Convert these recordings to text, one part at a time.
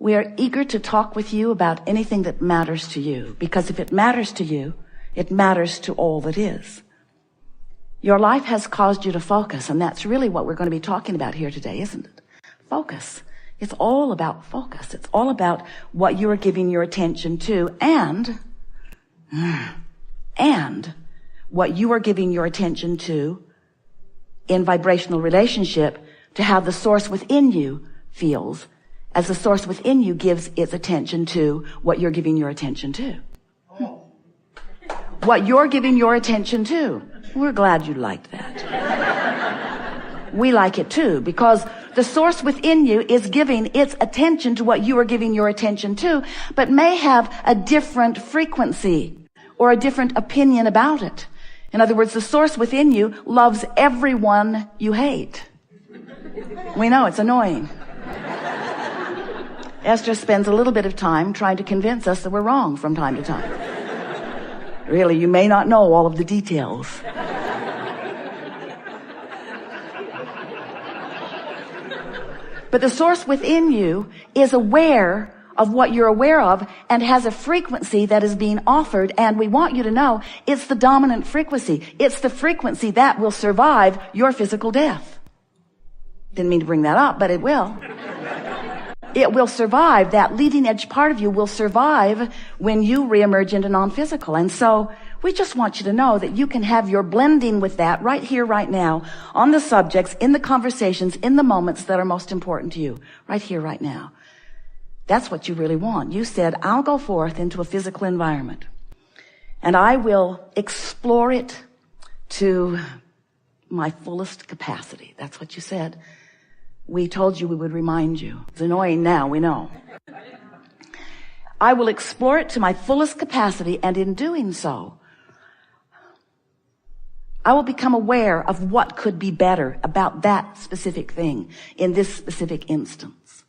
We are eager to talk with you about anything that matters to you, because if it matters to you, it matters to all that is. Your life has caused you to focus, and that's really what we're going to be talking about here today, isn't it? Focus. It's all about focus. It's all about what you are giving your attention to and what you are giving your attention to in vibrational relationship to how the source within you feels as the source within you gives its attention to what you're giving your attention to. What you're giving your attention to. We're glad you liked that. We like it too, because the source within you is giving its attention to what you are giving your attention to, but may have a different frequency or a different opinion about it. In other words, the source within you loves everyone you hate. We know it's annoying. Esther spends a little bit of time trying to convince us that we're wrong from time to time. Really, you may not know all of the details. But the source within you is aware of what you're aware of and has a frequency that is being offered, and we want you to know it's the dominant frequency. It's the frequency that will survive your physical death. Didn't mean to bring that up, but it will. It will survive. That leading edge part of you will survive when you reemerge into non-physical. And so we just want you to know that you can have your blending with that right here, right now, on the subjects, in the conversations, in the moments that are most important to you, right here, right now. That's what you really want. You said, I'll go forth into a physical environment and I will explore it to my fullest capacity. That's what you said. We told you we would remind you. It's annoying now, we know. I will explore it to my fullest capacity, and in doing so, I will become aware of what could be better about that specific thing in this specific instance.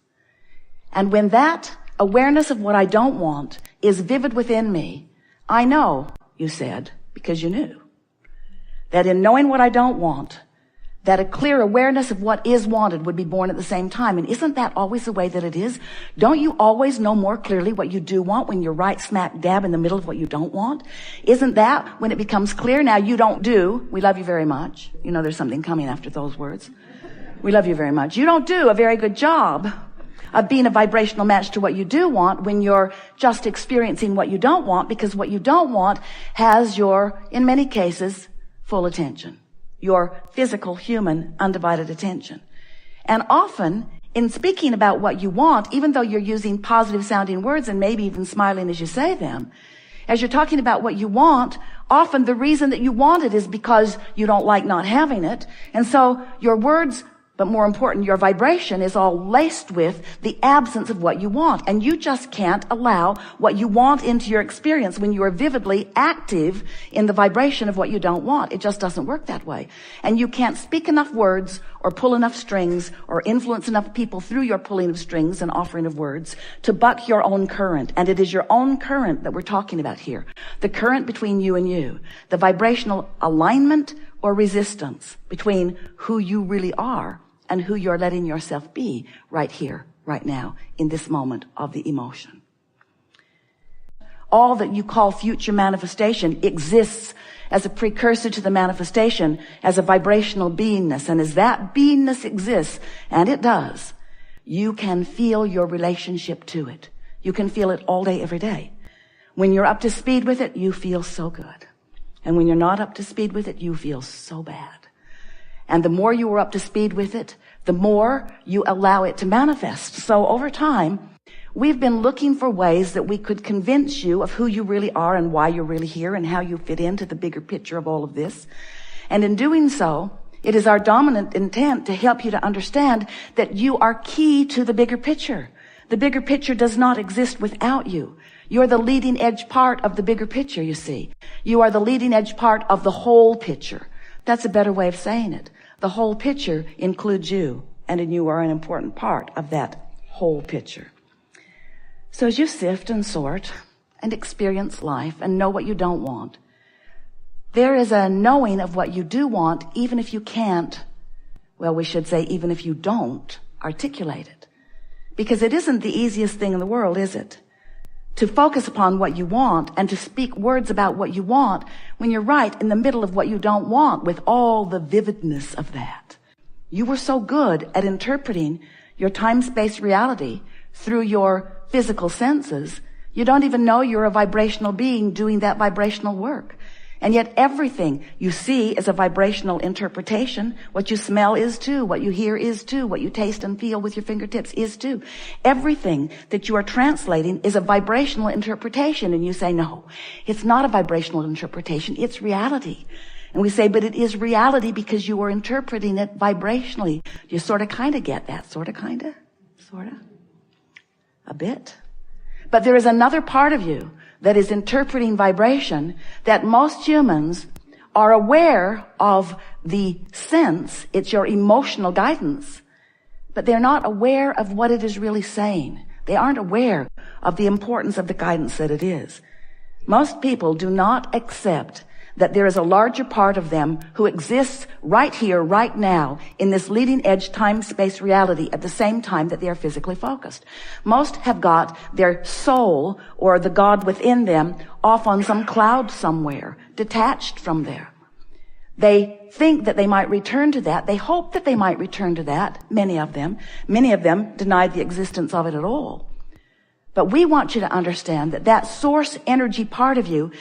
And when that awareness of what I don't want is vivid within me, I know, you said, because you knew, that in knowing what I don't want, that a clear awareness of what is wanted would be born at the same time. And isn't that always the way that it is? Don't you always know more clearly what you do want when you're right smack dab in the middle of what you don't want? Isn't that when it becomes clear? Now you don't do, we love you very much. You know there's something coming after those words. We love you very much. You don't do a very good job of being a vibrational match to what you do want when you're just experiencing what you don't want, because what you don't want has your, in many cases, full attention. Your physical, human, undivided attention. And often, in speaking about what you want, even though you're using positive sounding words and maybe even smiling as you say them, as you're talking about what you want, often the reason that you want it is because you don't like not having it. And so your words, but more important, your vibration is all laced with the absence of what you want. And you just can't allow what you want into your experience when you are vividly active in the vibration of what you don't want. It just doesn't work that way. And you can't speak enough words or pull enough strings or influence enough people through your pulling of strings and offering of words to buck your own current. And it is your own current that we're talking about here. The current between you and you. The vibrational alignment or resistance between who you really are and who you're letting yourself be right here, right now, in this moment of the emotion. All that you call future manifestation exists as a precursor to the manifestation, as a vibrational beingness. And as that beingness exists, and it does, you can feel your relationship to it. You can feel it all day, every day. When you're up to speed with it, you feel so good. And when you're not up to speed with it, you feel so bad. And the more you are up to speed with it, the more you allow it to manifest. So over time, we've been looking for ways that we could convince you of who you really are and why you're really here and how you fit into the bigger picture of all of this. And in doing so, it is our dominant intent to help you to understand that you are key to the bigger picture. The bigger picture does not exist without you. You're the leading edge part of the bigger picture, you see. You are the leading edge part of the whole picture. That's a better way of saying it. The whole picture includes you, and you are an important part of that whole picture. So as you sift and sort and experience life and know what you don't want, there is a knowing of what you do want, even if you can't, well, we should say even if you don't articulate it. Because it isn't the easiest thing in the world, is it? To focus upon what you want and to speak words about what you want when you're right in the middle of what you don't want with all the vividness of that. You were so good at interpreting your time-space reality through your physical senses, you don't even know you're a vibrational being doing that vibrational work. And yet everything you see is a vibrational interpretation. What you smell is too. What you hear is too. What you taste and feel with your fingertips is too. Everything that you are translating is a vibrational interpretation. And you say, no, it's not a vibrational interpretation. It's reality. And we say, but it is reality because you are interpreting it vibrationally. You sort of kind of get that. Sort of kind of. A bit. But there is another part of you that is interpreting vibration that most humans are aware of the sense. It's your emotional guidance. But they're not aware of what it is really saying. They aren't aware of the importance of the guidance that it is. Most people do not accept that there is a larger part of them who exists right here, right now, in this leading edge time-space reality at the same time that they are physically focused. Most have got their soul or the God within them off on some cloud somewhere, detached from there. They think that they might return to that. They hope that they might return to that, many of them. Many of them denied the existence of it at all. But we want you to understand that that source energy part of you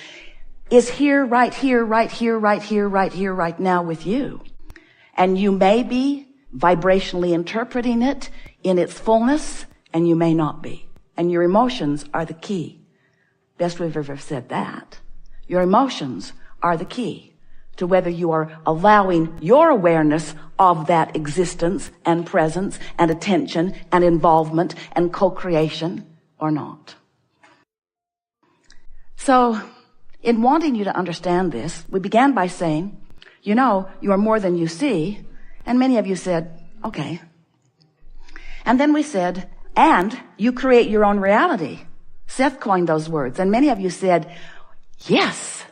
is here, right here, right here, right here, right here, right now with you. And you may be vibrationally interpreting it in its fullness, and you may not be. And your emotions are the key. Best we've ever said that. Your emotions are the key to whether you are allowing your awareness of that existence and presence and attention and involvement and co-creation or not. So, in wanting you to understand this, we began by saying, you know, you are more than you see. And many of you said, okay. And then we said, and you create your own reality. Seth coined those words. And many of you said, yes.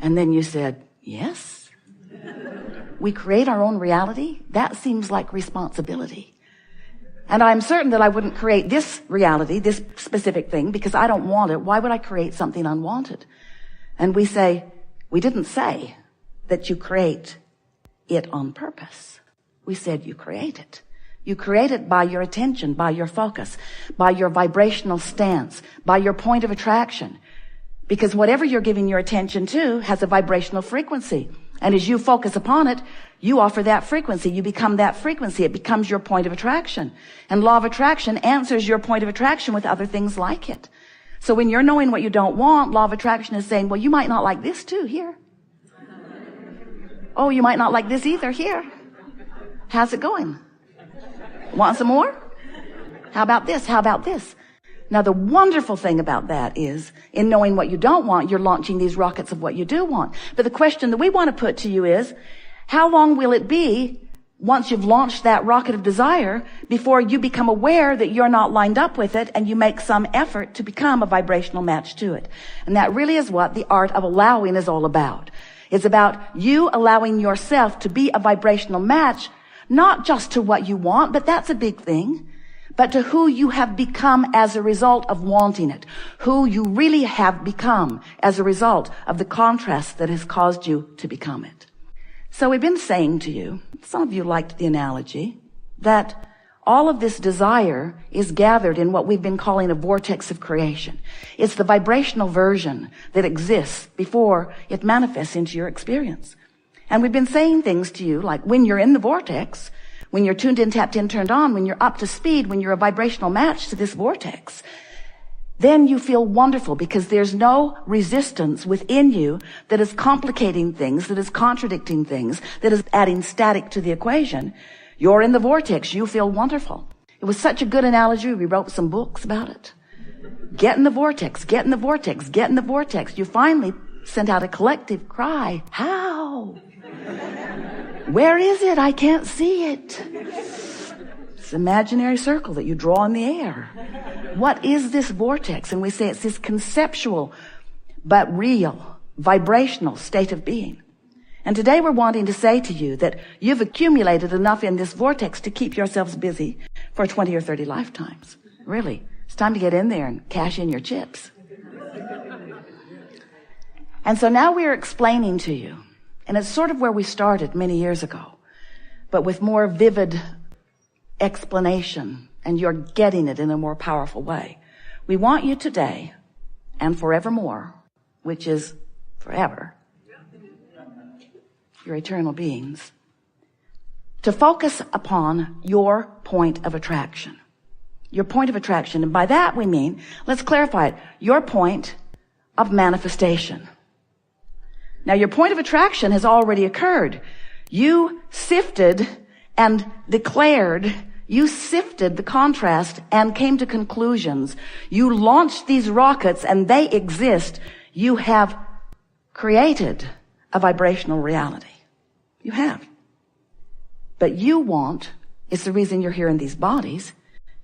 And then you said, yes. We create our own reality? That seems like responsibility. And I'm certain that I wouldn't create this reality, this specific thing, because I don't want it. Why would I create something unwanted? And we say, we didn't say that you create it on purpose. We said you create it. You create it by your attention, by your focus, by your vibrational stance, by your point of attraction. Because whatever you're giving your attention to has a vibrational frequency. And as you focus upon it, you offer that frequency. You become that frequency. It becomes your point of attraction. And law of attraction answers your point of attraction with other things like it. So when you're knowing what you don't want, law of attraction is saying, well, you might not like this too, here. Oh, you might not like this either, here. How's it going? Want some more? How about this? How about this? Now, the wonderful thing about that is, in knowing what you don't want, you're launching these rockets of what you do want. But the question that we want to put to you is, how long will it be once you've launched that rocket of desire before you become aware that you're not lined up with it and you make some effort to become a vibrational match to it? And that really is what the art of allowing is all about. It's about you allowing yourself to be a vibrational match, not just to what you want, but that's a big thing, but to who you have become as a result of wanting it, who you really have become as a result of the contrast that has caused you to become it. So we've been saying to you, some of you liked the analogy, that all of this desire is gathered in what we've been calling a vortex of creation. It's the vibrational version that exists before it manifests into your experience. And we've been saying things to you like when you're in the vortex, when you're tuned in, tapped in, turned on, when you're up to speed, when you're a vibrational match to this vortex, then you feel wonderful because there's no resistance within you that is complicating things, that is contradicting things, that is adding static to the equation. You're in the vortex. You feel wonderful. It was such a good analogy. We wrote some books about it. Get in the vortex, get in the vortex, get in the vortex. You finally sent out a collective cry. How? Where is it? I can't see it. It's an imaginary circle that you draw in the air. What is this vortex? And we say it's this conceptual but real, vibrational state of being. And today we're wanting to say to you that you've accumulated enough in this vortex to keep yourselves busy for 20 or 30 lifetimes. Really. It's time to get in there and cash in your chips. And so now we're explaining to you, and it's sort of where we started many years ago, but with more vivid explanation, and you're getting it in a more powerful way. We want you today and forevermore, which is forever, you're eternal beings, to focus upon your point of attraction. Your point of attraction. And by that we mean, let's clarify it, your point of manifestation. Now your point of attraction has already occurred. You sifted and declared, you sifted the contrast and came to conclusions. You launched these rockets and they exist. You have created a vibrational reality. You have. But you want, it's the reason you're here in these bodies,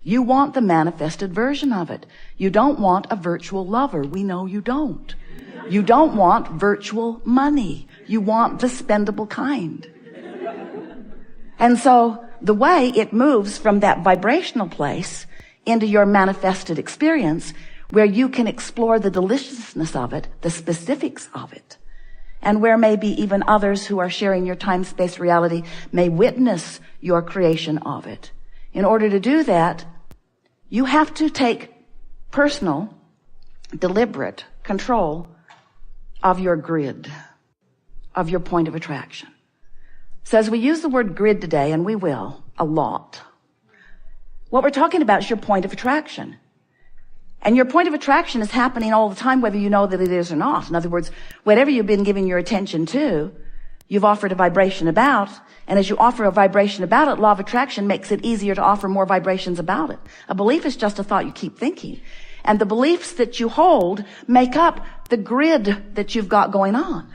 you want the manifested version of it. You don't want a virtual lover. We know you don't. You don't want virtual money. You want the spendable kind. And so the way it moves from that vibrational place into your manifested experience, where you can explore the deliciousness of it, the specifics of it, and where maybe even others who are sharing your time-space reality may witness your creation of it. In order to do that, you have to take personal, deliberate control of your grid, of your point of attraction. So as we use the word grid today, and we will, a lot, what we're talking about is your point of attraction. And your point of attraction is happening all the time, whether you know that it is or not. In other words, whatever you've been giving your attention to, you've offered a vibration about, and as you offer a vibration about it, law of attraction makes it easier to offer more vibrations about it. A belief is just a thought you keep thinking. And the beliefs that you hold make up the grid that you've got going on.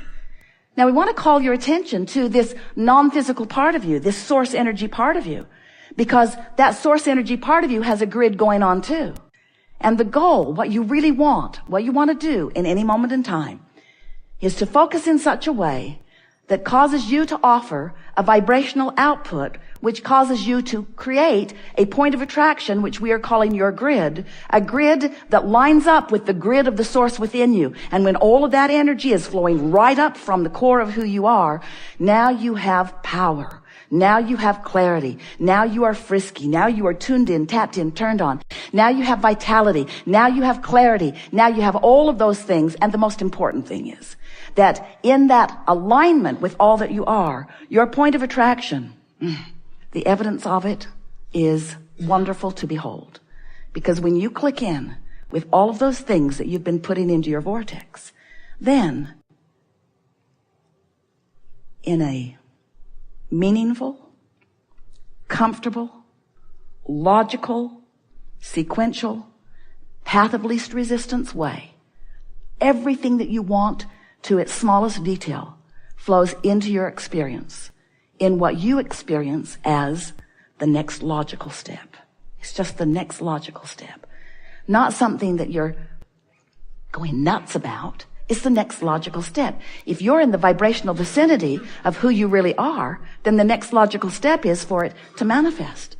Now we want to call your attention to this non-physical part of you, this source energy part of you, because that source energy part of you has a grid going on too. And the goal, what you really want, what you want to do in any moment in time, is to focus in such a way that causes you to offer a vibrational output, which causes you to create a point of attraction, which we are calling your grid, a grid that lines up with the grid of the source within you. And when all of that energy is flowing right up from the core of who you are, now you have power. Now you have clarity. Now you are frisky. Now you are tuned in, tapped in, turned on. Now you have vitality. Now you have clarity. Now you have all of those things. And the most important thing is that in that alignment with all that you are, your point of attraction, the evidence of it is wonderful to behold. Because when you click in with all of those things that you've been putting into your vortex, then in a meaningful, comfortable, logical, sequential, path of least resistance way, everything that you want to its smallest detail flows into your experience in what you experience as the next logical step. It's just the next logical step. Not something that you're going nuts about. It's the next logical step. If you're in the vibrational vicinity of who you really are, then the next logical step is for it to manifest.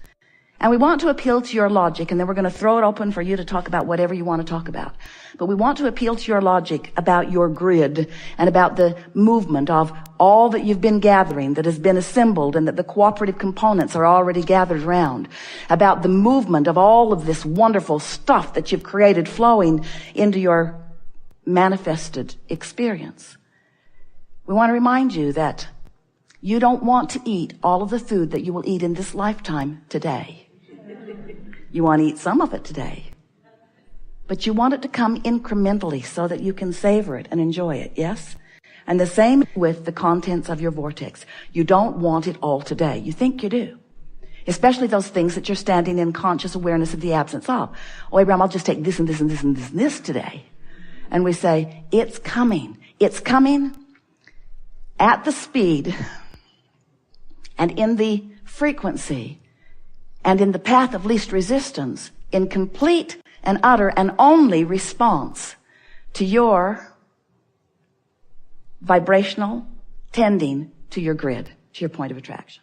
And we want to appeal to your logic, and then we're going to throw it open for you to talk about whatever you want to talk about. But we want to appeal to your logic about your grid and about the movement of all that you've been gathering, that has been assembled, and that the cooperative components are already gathered around, about the movement of all of this wonderful stuff that you've created flowing into your manifested experience. We want to remind you that you don't want to eat all of the food that you will eat in this lifetime today. You want to eat some of it today, but you want it to come incrementally so that you can savor it and enjoy it, yes? And the same with the contents of your vortex. You don't want it all today. You think you do. Especially those things that you're standing in conscious awareness of the absence of. Oh, Abraham, I'll just take this and this and this and this and this today. And we say, it's coming. It's coming at the speed and in the frequency and in the path of least resistance, in complete and utter and only response to your vibrational tending to your grid, to your point of attraction.